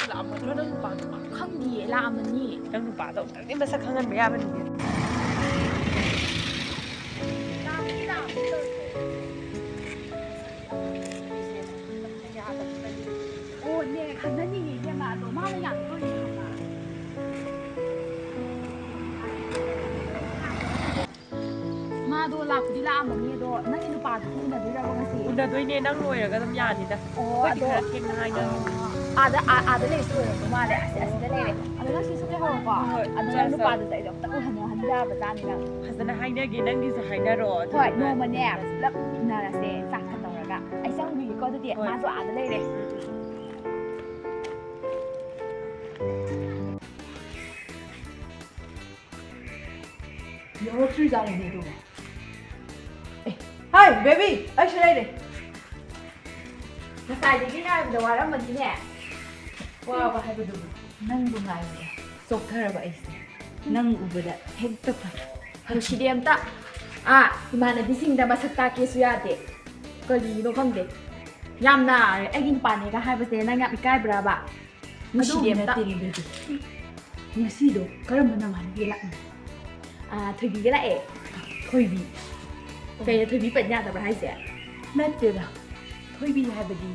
la'amadro ng nupato ba? Khangdi la'aman ni. Ng nupato. Hindi masakhangan ba yaman niya? Oh, ne, kanani ni ma do ma la yang ko ni ma. Ma do la ku di la'aman ni do nang ni nupato ku na di ra ba ngasi. Una doy ne nang loiraga dam yanida. Oh, ado king na haina. Ada le su do ma le asi da le le. Ada ngasi su le ho ko. Ada nang nupato dai do ta ku han han da ba ta ni na. Hasana haina ge nang di sa haina ro. Hoi, no ma ne. Lap na la se sak ka to ra. Ai sang wi ko de ma so ada le le. 有最早的那种。哎，Hi baby， 哎，谁来的？那啥，你那不是玩了么？今天？哇，我还不懂。能不爱我？做他了吧？意思？能不的，很多块。很吃点的。啊，你妈那比现在把食大给水压的，个里都放的。ยามน่ะไอ้กินป่านนี้ก็ให้เปอร์เซ็นต์นั่งอีกใกล้บราบะมีสีเดียมตะมีสีดูก็เริ่มมันมันดีละถอยบีก็ละถอยบีแกจะถอยบีเป็นยากแต่ไม่ให้เสียนั่นเดี๋ยวถอยบีให้บดี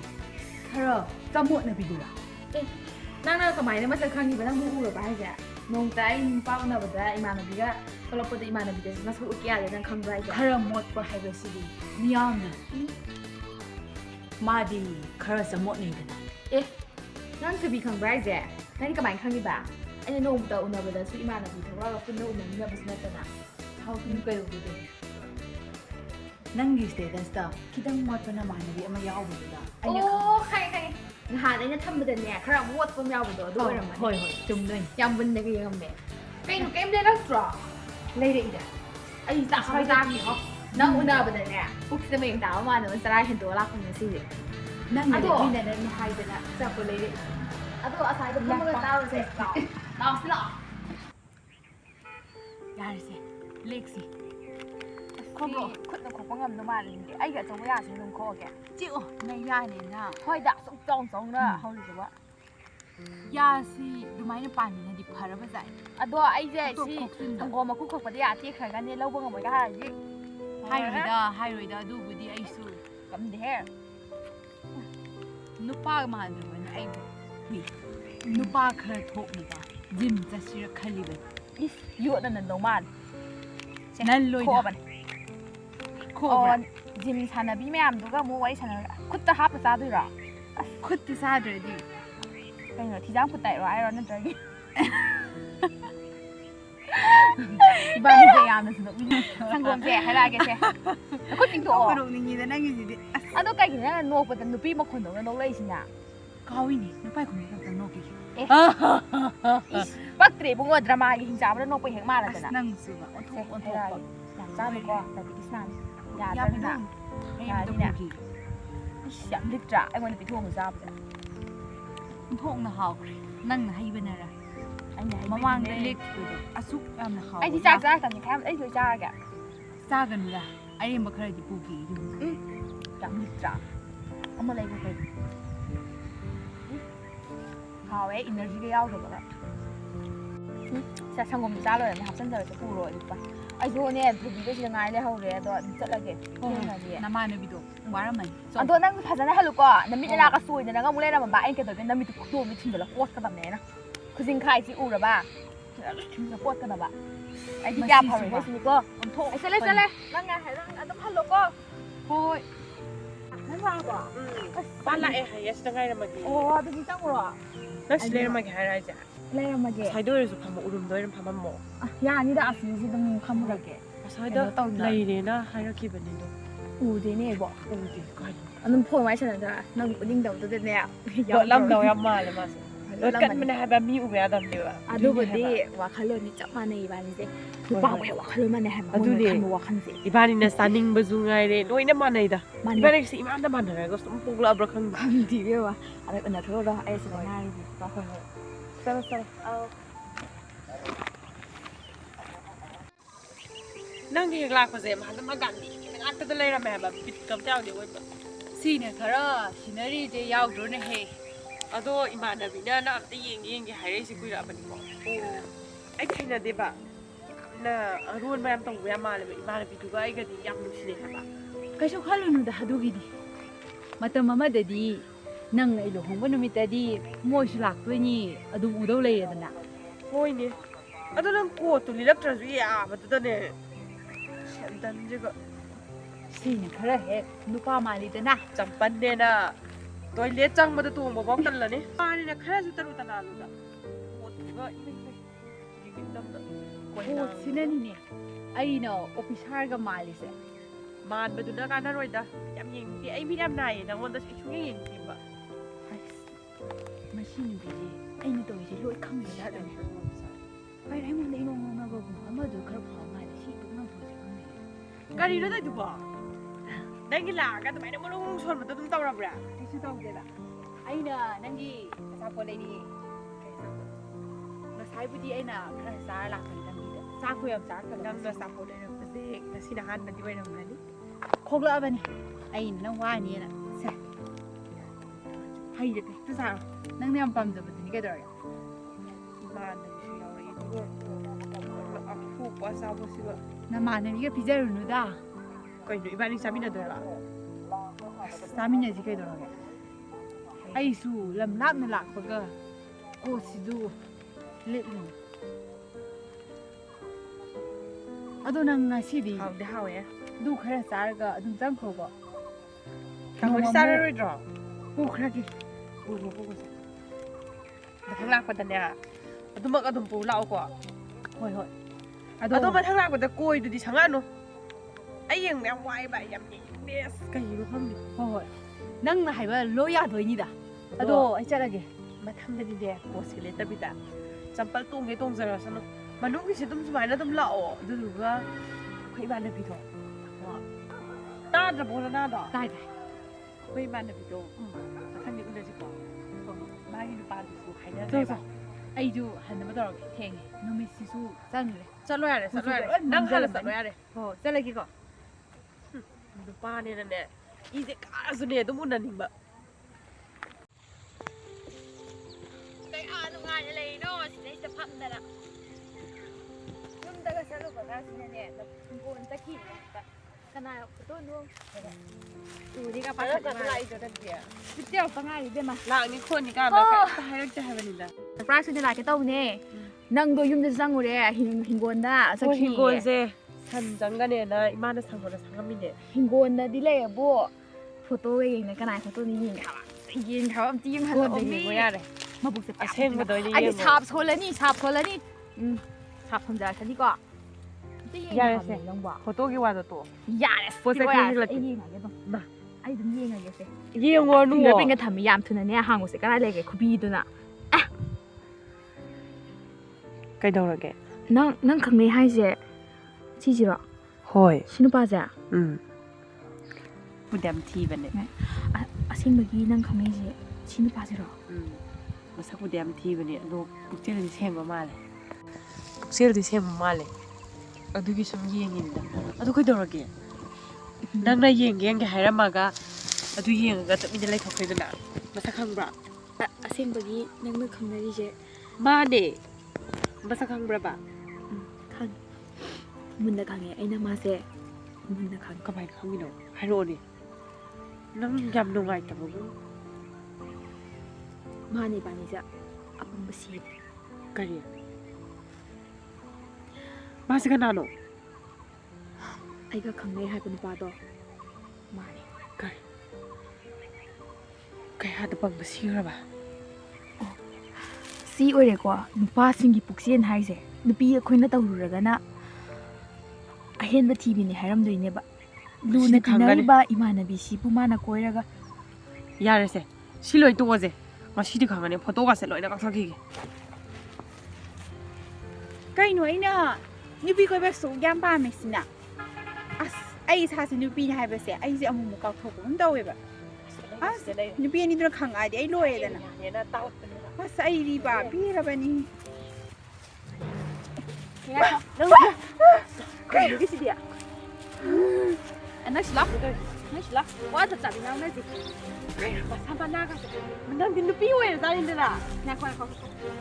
ถ้าเราจำหมดนะพี่ดูละนั่งสมัยนี้มาสักครั้งนี้ไปนั่งดูหรือไปให้เสียนงใจป้าคนน่ะบอกว่าอิมานบีก็ก็เราปกติอิมานบีจะมาสู้กี่อะไรนั่งคำไรจ้ะถ้าเราหมดไปให้ไปสิดีมีอ่อนนะมาดีคาราสมดนี่กันนั่นคือบีคังไบรซ์นั่นก็หมายคังกี่บ่าอันนี้โน้มตัวอุณหภูมิสุดมากนะบีเพราะว่าเราคุณโน้มเนี่ยเป็นสิ่งนั้นนะเขาคุณก็อยู่ดีนั่งอยู่สเตตัสต่อคิดว่าหมดเป็นอะไรนะบีเอามายาวบุตรละโอ้ใครหาได้เนี่ยทำเป็นเนี่ยคาราหมดเป็นยาวบุตรด้วยนะมันเฮ้ยจุ่มด้วยยำบุญเนี่ยก็ยังทำเนี่ยเป็นเกมเล่นแล้วสตรอเลยได้อีกไอ้ตาเขาตาบีเขานั่งอุณหภูมิเนี่ยปุ๊บจะไม่ด่าว่าเนี่ยมันจะได้เห็นตัวรักคนนี้สินั่งอยู่ที่เนี่ยในไทยเป็นอะจับไปเลยอะตัวอาศัยเป็นข้อมือเต้าเลยเราสิหรอยาสิเล็กสิข้อมือคุณต้องขอพังงำน้ำมันเลยไอ้แกจะไม่อยากใช้นมข้อแกจิ๊วในยาเนี่ยนะค่อยด่าสองนะเขาเลยว่ายาสิดูไหมในป่านนี้นะดิบพาราไปใส่อะตัวไอ้เจ๊สิทำโกมาคุกขบปฏิญาที่แข่งกันเนี่ยเล่าเบื้องหลังก็ได้ให้เลยดาดูบุดีไอ้สู้กำเดียนุป้ามาดูมันไอ้บีนุป้าเคยทบนี่ดาจิมจะซื้อคลีบันเยอะนั่นน้องมันนั่นเลยนะโคบันจิมชนะบีแม่ดูก็มัวไว้ชนะคุดจะฮับภาษาด้วยหรอคุดจะซาด้วยดิเป็นเหรอที่จ้างพูดแต่ร้ายเรานั่นใจบ้านเจียมนะสนุกทั้งกลมเจียให้ได้แกเจียก็จริงตัวกระดูกนี่แต่นั่งอยู่ดิอ่ะตัวไก่กินนั่นนกเป็นนุปี้มาคนหนึ่งนกเลยสินะก้าวนี่นุปี้คนนี้เป็นนกกี่ปักตรีบุ้งว่าดราม่าหิงจ้ามันนกไปเห็นมาแล้วจ้ะนั่งสิวะโอเคได้อยากจ้าไปก็แต่ดิสนานอยากเป็นนะอยากเนี่ยอยากดิจ่าไอ้วันนี้ไปทั่วมือจ้าไปจ้ะพวกนะเขานั่งนะให้เป็นอะไรมาวางได้เล็กอาซุกนะเขาไอ้ที่จ้าแต่ยังแค่ไอ้ที่จ้าแกจ้ากันเลยไอ้ยังไม่เคยจะปูกี่อยู่จังดิจ่าเอามาเลยก็เป็นเขาไอ้อินเนอร์จีก็ยาวเลยแบบจะช่างผมจ้าเลยนะครับฉันจะจะพูดเลยดีป่ะไอ้ตัวเนี่ยถูกดีก็ยังไงเลยเขาเลยตัวจัดอะไรกันน้ำมันเนี่ยพี่ตัวว่าอะไรมันอันตัวนั่งภาษาได้ฮัลโหลก็น้ำมิตรนากระสุยเนี่ยนะก็มุ่งเล่นน้ำบ้าเองก็ตัวเป็นน้ำมิตรตัวมิตรถึงแล้วโคตรกันแบบนี้นะคือสิ่งใครที่อู่หรือบ้าถึงจะโคตรกันแบบไอ้ที่ยาพาเลยสิก็ไอ้เซเล่นั่งไงไอ้นั่งต้องฮัลโหลก็โอ้ยนั่นว่าป่ะบ้านละเฮ้ยจะไงนะมากี่โอ้เป็นที่จังหรอนั่นสิเล่นมากี่อะไรจ้ะเล่นมากี่ใช้ด้วยสุพรรณอุดมด้วยพามันหมอยานี่ได้อาศัยที่ต้องคำอะไรแกใช้ด้วยเลยเนี่ยนะให้เราคิดแบบนี้ดูอูดีเนี่ยบอกอูดีก็อันนั้นพูดไว้ฉันจะนั่งดิ้งเดาตัวเนี่ยเยอะลำเดายับมาเลยมาสิแล้วกันมันให้แบบมีอุปยาดำเดียวอ่ะดูบุดีว่าเขาเลยนี่จับมาในบ้านนี่สิบ้าไปว่าเขาเลยมาในแฮมมันมันว่าขันสิบ้านนี่นะสานิงบะซุงไงเลยด้วยน้ำมันไหนด่ะบ้านนี่สิมันน้ำมันอะไรก็สมบูรณ์แล้วบล็อกขันดีเว้ยว่ะอะไรเป็นอะไรเราไอ้สิ่งง่ายดีก็คนเซลเอานั่งที่กลางภาษามันมากันดิมันอัดตัวเลยนะแม่แบบปิดกับเจ้าเดียวไว้แบบสิเนี่ยคาราชินารีจะยาวดูนะเฮ ꯑꯗꯣ ꯏꯃꯥꯟꯅꯕꯤꯅ ꯅꯪ ꯑꯝꯇ ꯌꯦꯡꯒꯦ ꯍꯥꯏꯔꯛꯏꯁꯦ ꯀꯨꯏꯔꯛꯑꯕꯅꯤꯀꯣ ꯑꯩꯗꯤ ꯍꯩꯅꯗꯦꯕ ꯌꯥꯝꯅ ꯑꯔꯣꯟꯕ ꯌꯥꯝ ꯇꯧꯕ ꯌꯥꯝ ꯃꯥꯜꯂꯦꯕ ꯏꯃꯥꯟꯅꯕꯤꯗꯨꯒ ꯑꯩꯒꯗꯤ ꯌꯥꯝ ꯅꯨꯡꯁꯤꯅꯩ ꯍꯥꯏꯕ ꯀꯩꯁꯨ ꯈꯜꯂꯨꯅꯨꯗ ꯑꯗꯨꯒꯤꯗꯤ ꯃꯇꯝ ꯑꯃꯗꯗꯤ ꯅꯪ ꯑꯩ ꯂꯨꯍꯣꯡꯕ ꯅꯨꯃꯤꯠꯇꯗꯤ ꯃꯣꯏꯁꯨ ꯂꯥꯛꯇꯣꯏꯅꯤ ꯑꯗꯨꯝ ꯎꯗꯧ ꯂꯩꯔꯦꯗꯅ ꯍꯣꯏꯅꯦ ꯑꯗꯣ ꯅꯪ ꯀꯣꯠꯇꯨ ꯂꯤꯔꯛꯇ꯭ꯔꯁꯨ ꯌꯥꯕꯗꯨꯗꯅꯦ ꯁꯦꯟꯗꯟꯁꯤꯒ ꯁꯤꯅ ꯈꯔ ꯍꯦꯛ ꯅꯨꯄꯥ ꯃꯥꯜꯂꯤꯗꯅ ꯆꯝꯄꯟꯅꯦꯅ ꯇꯣꯏꯂꯦꯠ ꯆꯪꯕꯗ ꯇꯣꯡꯕ ꯐꯥꯎ ꯇꯜꯂꯅꯤ ꯃꯥꯅꯤꯅ ꯈꯔꯁꯨ ꯇꯔꯨ ꯇꯅꯥꯜꯂꯨꯗ ꯀꯣꯠꯇꯨꯒ ꯀꯣꯠꯁꯤꯅꯅꯤꯅꯦ ꯑꯩꯅ ꯑꯣꯐꯤꯁꯥꯔꯒ ꯃꯥꯜꯂꯤꯁꯦ ꯃꯥꯟꯕꯗꯨꯅ ꯀꯥꯟꯅꯔꯣꯏꯗ ꯌꯥꯝ ꯌꯦꯡꯅꯤꯡꯗꯦ ꯑꯩ ꯃꯤꯠ ꯌꯥꯝ ꯅꯥꯏꯌꯦ ꯅꯪꯉꯣꯟꯗꯁꯨ ꯑꯩ ꯁꯨꯡꯌꯦꯡ ꯌꯦꯡꯅꯤꯡꯗꯦꯕ ꯃꯁꯤ ꯅꯨꯄꯤꯁꯦ ꯑꯩꯅ ꯇꯧꯔꯤꯁꯦ ꯂꯣꯏ ꯈꯪꯕꯖꯥꯠꯂꯅꯦ ꯍꯥꯏꯔ ꯑꯩꯉꯣꯟꯗ ꯏꯅꯣꯡ ꯅꯣꯡꯅꯕꯒꯨꯝ ꯑꯃꯗꯨ ꯈꯔ ꯐꯕ ꯃꯥꯜꯂꯦ ꯁꯤ ꯇꯣꯛꯅ ꯊꯣꯛꯁꯦ ꯈꯪꯗꯦ ꯀꯔꯤꯅꯣ ꯇꯧꯏꯗꯨꯕꯣ ꯅꯪꯒꯤ ꯂꯥꯛꯑꯒ ꯑꯗꯨꯃꯥꯏꯅ ꯃꯔꯨꯡ ꯁꯣꯟꯕꯗꯣ ꯑꯗꯨꯝ ꯇꯧꯔꯕ꯭ꯔꯥ ꯀꯩꯁꯨ ꯇꯧꯗꯦꯗ ꯑꯩꯅ ꯅꯪꯒꯤ ꯑꯆꯥꯄꯣꯠ ꯂꯩꯔꯤꯌꯦ ꯉꯁꯥꯏꯕꯨꯗꯤ ꯑꯩꯅ ꯈꯔ ꯆꯥꯔ ꯂꯥꯛꯄꯅꯤ ꯂꯝꯕꯤꯗ ꯆꯥꯛꯇꯣ ꯌꯥꯝ ꯆꯥꯔꯛꯇꯕ ꯅꯪꯅ ꯑꯆꯥꯄꯣꯠ ꯂꯩꯔꯛꯄꯁꯦ ꯉꯁꯤꯅ ꯑꯍꯥꯟꯕꯗꯤ ꯑꯣꯏꯔꯝꯒꯅꯤ ꯈꯣꯛꯂꯛꯑꯕꯅꯤ ꯑꯩꯅ ꯅꯪ ꯋꯥꯅꯤꯅ ꯁꯦ ꯍꯩꯗ ꯍꯦꯛꯇ ꯆꯥꯔꯣ ꯅꯪꯅ ꯌꯥꯝ ꯄꯥꯝꯖꯕꯗꯨꯅꯤ ꯀꯩꯗꯧꯔꯒꯦ ꯏꯃꯥꯟꯅꯕꯤꯁꯨ ꯌꯥꯎꯔꯛꯏ ꯑꯗꯨꯒ ꯑꯐꯣꯛꯄ ꯑꯆꯥꯄꯣꯠꯁꯤꯒ ꯅꯃꯥꯟꯅꯕꯤꯒ ꯄꯤꯖꯔꯨꯅꯨꯗ ꯀꯩꯅꯣ ꯏꯕꯥꯅꯤ ꯆꯥꯃꯤꯟꯅꯗꯣꯏꯔꯣ ꯆꯥꯃꯤꯟꯅꯁꯤ ꯀꯩꯗꯧꯔꯒꯦ ꯑꯩꯁꯨ ꯂꯝ ꯂꯥꯞꯅ ꯂꯥꯛꯄꯒ ꯀꯣꯠꯁꯤꯁꯨ ꯂꯤꯠꯂꯤꯅꯤ ꯑꯗꯣ ꯅꯪ ꯉꯁꯤꯗꯤ ꯍꯥꯎꯗꯤ ꯍꯥꯎꯋꯦ ꯑꯗꯨ ꯈꯔ ꯆꯥꯔꯒ ꯑꯗꯨꯝ ꯆꯪꯈ꯭ꯔꯣꯀꯣ ꯀꯥꯡꯍꯧꯗꯤ ꯆꯥꯔꯔꯣꯏꯗ꯭ꯔꯣ ꯄꯨꯈ꯭ꯔꯒꯦ ꯄꯨꯈꯣꯁꯦ ꯃꯊꯪ ꯂꯥꯛꯄꯗꯅꯦ ꯑꯗꯨꯃꯛ ꯑꯗꯨꯝ ꯄꯨ ꯂꯥꯛꯑꯣꯀꯣ ꯍꯣꯏ ꯍꯣꯏ ꯑꯗꯣ ꯃꯊꯪ ꯂꯥꯛꯄꯗ ꯀꯣꯏꯗꯨꯗꯤ ꯁꯪꯉꯛꯑꯅꯨ ꯑꯩ ꯌꯦꯡꯕ ꯌꯥꯝ ꯋꯥꯏꯕ ꯑꯩ ꯌꯥꯝ ꯌꯦꯡꯅꯤꯡꯗꯦ ꯑꯁ ꯀꯩꯒꯤꯅꯣ ꯈꯪꯗꯦ ꯍꯣꯏ ꯍꯣꯏ ꯅꯪꯅ ꯍꯥꯏꯕ ꯂꯣꯏ ꯌꯥꯗꯣꯏꯅꯤꯗ ꯑꯗꯣ ꯑꯩ ꯆꯠꯂꯒꯦ ꯃꯊꯪꯗꯗꯤꯅꯦ ꯀꯣꯠꯁꯦ ꯂꯦꯠꯇꯕꯤꯗ ꯆꯝꯄꯜ ꯇꯣꯡꯒꯦ ꯇꯣꯡꯖꯔꯁꯅꯨ ꯃꯅꯨꯡꯒꯤꯁꯦ ꯑꯗꯨꯝ ꯁꯨꯃꯥꯏꯅ ꯑꯗꯨꯝ ꯂꯥꯛꯑꯣ ꯑꯗꯨꯗꯨꯒ ꯑꯩꯈꯣꯏ ꯏꯃꯥꯟꯅꯕꯤꯗꯣ ꯇꯥꯗ꯭ꯔꯕꯣ ꯅꯅꯥꯗꯣ ꯇꯥꯏ ꯇꯥꯏ ꯑꯩꯈꯣꯏ ꯏꯃꯥꯟꯅꯕꯤꯗꯣ ꯃꯊꯪꯗꯤ ꯎꯅꯁꯤꯀꯣ ꯃꯥꯒꯤ ꯅꯨꯄꯥꯗꯨꯁꯨ ꯍꯥꯏꯅꯈ꯭ꯔꯦꯕ ꯑꯩꯁꯨ ꯍꯟꯅꯕ ꯇꯧꯔꯒꯦ ꯊꯦꯡꯉꯦ ꯅꯨꯃꯤꯠꯁꯤꯁꯨ ꯆꯪꯈ꯭ꯔꯦ ꯆꯠꯂꯣ ꯌꯥꯔꯦ ꯅꯪ ꯍꯥꯟꯅ ꯆꯠꯂꯣ ꯌꯥꯔꯦ ꯍꯣꯏ ꯆꯠꯂꯒꯦꯀꯣ ꯅꯨꯄꯥꯅꯦꯅꯅꯦ ꯏꯁꯦ ꯀꯥꯔꯁꯨꯅꯦ ꯑꯗꯨꯝ ꯎꯅꯅꯤꯡꯕ ꯅꯨꯡꯉꯥꯏꯅ ꯂꯩꯔꯤꯅꯣ ꯁꯤꯗꯩꯁꯤꯗ ꯐꯝꯗꯅ ꯌꯨꯝꯗꯒ ꯆꯠꯂꯨꯕꯒꯁꯤꯅꯅꯦ ꯍꯤꯡꯒꯣꯜ ꯆꯠꯈꯤꯕ ꯀꯅꯥ ꯐꯣꯇꯣꯅꯣ ꯎꯗꯤꯒ ꯄꯥꯈꯠꯂ ꯂꯥꯛꯏꯗꯣ ꯅꯪꯗꯤ ꯍꯧꯖꯤꯛꯇꯤ ꯌꯧꯔꯛꯇ ꯉꯥꯏꯔꯤ ꯏꯕꯦꯝꯃ ꯂꯥꯛꯅꯤ ꯈꯣꯠꯅꯤ ꯀꯥꯟꯗ ꯀꯩꯝꯇ ꯍꯥꯏꯔꯛꯇꯦ ꯍꯥꯏꯕꯅꯤꯗ ꯁꯔꯄ꯭ꯔꯥꯏꯖ ꯑꯣꯏꯅ ꯂꯥꯛꯀꯦ ꯇꯧꯕꯅꯦ ꯅꯪꯗꯣ ꯌꯨꯝꯗꯁꯨ ꯆꯪꯉꯨꯔꯦ ꯍꯤꯡꯒꯣꯜꯗ ꯆꯠꯈꯤ ꯍꯤꯡꯒꯣꯜꯁꯦ ꯁꯟ ꯆꯪꯒꯅꯦꯅ ꯏꯃꯥꯅ ꯁꯪꯒꯣꯜꯗ ꯁꯪꯉꯝꯃꯤꯅꯦ ꯍꯤꯡꯒꯣꯜꯗꯗꯤ ꯂꯩꯔꯕꯣ ꯐꯣꯇꯣꯒ ꯌꯦꯡꯅ ꯀꯅꯥ ꯐꯣꯇꯣꯅꯤ ꯌꯦꯡꯒꯦ ꯍꯥꯏꯕ ꯑꯝꯇ ꯌꯦꯡꯍꯜꯂꯛꯑꯣ ꯌꯦꯡꯕ ꯌꯥꯔꯦ ꯃꯕꯨꯛꯁꯦ ꯑꯁꯦꯡꯕꯗ ꯑꯣꯏꯅ ꯑꯩꯗꯤ ꯌꯦꯡꯉꯣ ꯁꯥꯞ ꯁꯣꯜꯂꯅꯤ ꯁꯥꯞ ꯁꯣꯟꯖꯔꯛꯀꯅꯤꯀꯣ ꯌꯥꯔꯦꯁꯦ ꯐꯣꯇꯣꯒꯤ ꯋꯥꯗꯣ ꯇꯣ ꯌꯥꯔꯦ ꯄꯣꯠ ꯆꯩ ꯈꯔ ꯍꯦꯛꯂꯛꯀꯦ ꯑꯩ ꯌꯦꯡꯉꯒꯦ ꯑꯗꯨꯝ ꯑꯩ ꯑꯗꯨꯝ ꯌꯦꯡꯉꯒꯦꯁꯦ ꯌꯦꯡꯉꯣꯅꯨ ꯐꯤꯡꯒꯔ ꯊꯝꯃꯤ ꯌꯥꯝ ꯊꯨꯅꯅꯦ ꯍꯥꯡꯉꯨꯁꯦ ꯀꯗꯥꯏ ꯂꯩꯒꯦ ꯈꯨꯕꯤꯗꯨꯅ ꯀꯩꯗꯧꯔꯒꯦ ꯅꯪ ꯈꯪꯅꯩ ꯍꯥꯏꯁꯦ ꯁꯤꯁꯤꯔꯣ ꯍꯣꯏ ꯁꯤ ꯅꯨꯄꯥꯁꯦ ꯕꯨꯗꯤ ꯌꯥꯝ ꯊꯤꯕꯅꯦ ꯑꯁꯦꯡꯕꯒꯤ ꯅꯪ ꯈꯪꯅꯩꯁꯦ ꯁꯤ ꯅꯨꯄꯥꯁꯤꯔꯣ ꯃꯁꯛꯄꯨꯗꯤ ꯌꯥꯝ ꯊꯤꯕꯅꯦ ꯑꯗꯣ ꯄꯨꯛꯆꯦꯜꯗꯤ ꯁꯦꯡꯕ ꯃꯥꯜꯂꯦ ꯑꯗꯨꯒꯤ ꯁꯨꯝ ꯌꯦꯡꯉꯤꯅꯤꯗ ꯑꯗꯨ ꯀꯩꯗꯧꯔꯒꯦ ꯅꯪꯅ ꯌꯦꯡꯒꯦ ꯍꯥꯏꯔꯝꯃꯒ ꯑꯗꯨ ꯌꯦꯡꯉꯒ ꯇꯨꯃꯤꯟꯅ ꯂꯩꯊꯣꯛꯈ꯭ꯔꯦꯗꯅ ꯃꯁꯛ ꯈꯪꯕ꯭ꯔꯥ ꯑꯁꯦꯡꯕꯒꯤ ꯅꯪꯅ ꯈꯪꯅꯔꯤꯁꯦ ꯃꯥꯅꯦ ꯃꯁꯛ ꯈꯪꯕ꯭ꯔꯕ ꯈꯪꯉꯦ ꯃꯨꯟꯅ ꯈꯪꯉꯦ ꯑꯩꯅ ꯃꯥꯁꯦ ꯃꯨꯟꯅ ꯈꯪꯉꯦ ꯀꯃꯥꯏꯅ ꯈꯪꯉꯤꯅꯣ ꯍꯥꯏꯔꯛꯑꯣꯅꯦ ꯅꯪ ꯌꯥꯝ ꯅꯨꯡꯉꯥꯏꯇꯕꯕꯨ ꯃꯥꯅꯦ ꯏꯕꯥꯅꯤꯁꯦ ꯑꯄꯪꯕ ꯁꯤꯔꯦ ꯀꯔꯤ ꯃꯥꯁꯦ ꯀꯅꯥꯅꯣ ꯑꯩꯒ ꯈꯪꯅꯩ ꯍꯥꯏꯕ ꯅꯨꯄꯥꯗꯣ ꯃꯥꯅꯦ ꯀꯌꯥꯗ ꯄꯪꯕ ꯁꯤꯈ꯭ꯔꯕ ꯁꯤ ꯑꯣꯏꯔꯦꯀꯣ ꯅꯨꯄꯥꯁꯤꯡꯒꯤ ꯄꯨꯛꯆꯦꯜ ꯍꯥꯏꯁꯦ ꯅꯨꯄꯤ ꯑꯩꯈꯣꯏꯅ ꯇꯧꯔꯨꯔꯒꯅ ꯑꯍꯦꯟꯕ ꯊꯤꯕꯤꯅꯦ ꯍꯥꯏꯔꯝꯗꯣꯏꯅꯦꯕ ꯂꯨꯅ ꯇꯤꯟꯅꯔꯤꯕ ꯏꯃꯥꯟꯅꯕꯤꯁꯤꯕꯨ ꯃꯥꯅ ꯀꯣꯏꯔꯒ ꯌꯥꯔꯦꯁꯦ ꯁꯤ ꯂꯣꯏ ꯇꯣꯛꯑꯁꯦ ꯉꯁꯤꯗꯤ ꯈꯪꯒꯅꯤ ꯐꯣꯇꯣꯒꯥꯁꯦ ꯂꯣꯏꯅ ꯀꯛꯊꯠꯈꯤꯒꯦ ꯀꯩꯅꯣ ꯑꯩꯅ ꯅꯨꯄꯤ ꯀꯣꯏꯕꯁꯨ ꯌꯥꯝ ꯄꯥꯝꯃꯤꯁꯤꯅ ꯑꯁ ꯑꯩ ꯏꯁꯥꯁꯦ ꯅꯨꯄꯤꯅꯤ ꯍꯥꯏꯕꯁꯦ ꯑꯩꯁꯦ ꯑꯃꯨꯛ ꯀꯥꯎꯊꯣꯛꯄꯒꯨꯝ ꯇꯧꯋꯦꯕ ꯑꯁ ꯅꯨꯄꯤ ꯑꯅꯤꯗꯨꯅ ꯈꯪꯉꯛꯑꯗꯤ ꯑꯩ ꯂꯣꯏꯔꯦꯗꯅ ꯑꯁ ꯑꯩꯗꯤ ꯄꯤꯔꯕꯅꯤ ꯀꯩꯅꯣ ꯁꯤꯗꯤ ꯅꯪꯁꯨ ꯂꯥꯛ ꯅꯣꯏꯁꯤꯂꯥ ꯋꯥꯗ ꯆꯥꯃꯤꯟꯅꯧꯅꯁꯤ ꯃꯁꯥ ꯃꯅꯥꯒꯁꯦ ꯅꯪꯗꯤ ꯅꯨꯄꯤ ꯑꯣꯏꯔꯖꯥꯠꯅꯤꯗꯅ ꯉꯥꯏꯈꯣ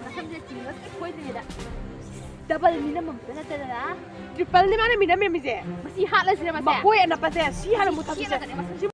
ꯃꯁꯝꯁꯦ ꯆꯤꯡꯉ ꯈꯣꯏꯗ꯭ꯔꯤꯉꯩꯗ ꯗꯕꯜ ꯃꯤꯅꯝꯃꯝꯇ ꯅꯠꯇꯗꯅ ꯇ꯭ꯔꯤꯄꯜꯅꯤ ꯃꯥꯅ ꯃꯤꯅꯝꯃꯤꯁꯦ ꯃꯁꯤ ꯍꯥꯠꯂꯁꯤꯔ ꯃꯁꯦ ꯃꯈꯣꯏ ꯑꯅꯞꯄꯁꯦ ꯁꯤ ꯍꯥꯟꯅ ꯃꯨꯊꯠꯁꯦ